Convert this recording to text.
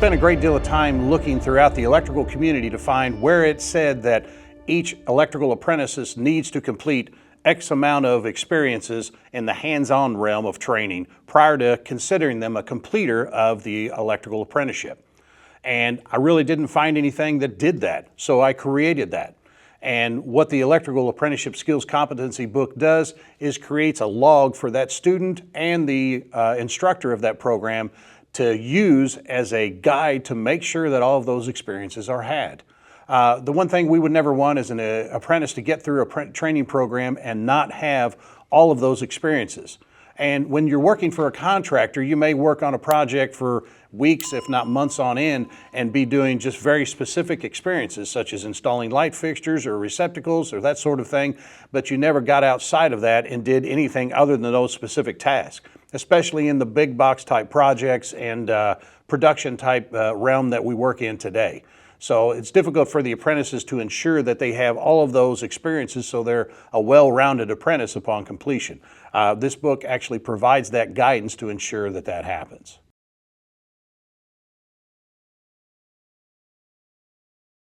spent a great deal of time looking throughout the electrical community to find where it said that each electrical apprentice needs to complete X amount of experiences in the hands-on realm of training prior to considering them a completer of the electrical apprenticeship. And I really didn't find anything that did that, so I created that. And what the Electrical Apprenticeship Skills Competency book does is creates a log for that student and the instructor of that program to use as a guide to make sure that all of those experiences are had. The one thing we would never want is an apprentice to get through a training program and not have all of those experiences. And when you're working for a contractor, you may work on a project for weeks, if not months on end, and be doing just very specific experiences, such as installing light fixtures or receptacles or that sort of thing, but you never got outside of that and did anything other than those specific tasks, especially in the big box type projects and production type realm that we work in today. So it's difficult for the apprentices to ensure that they have all of those experiences so they're a well-rounded apprentice upon completion. This book actually provides that guidance to ensure that that happens.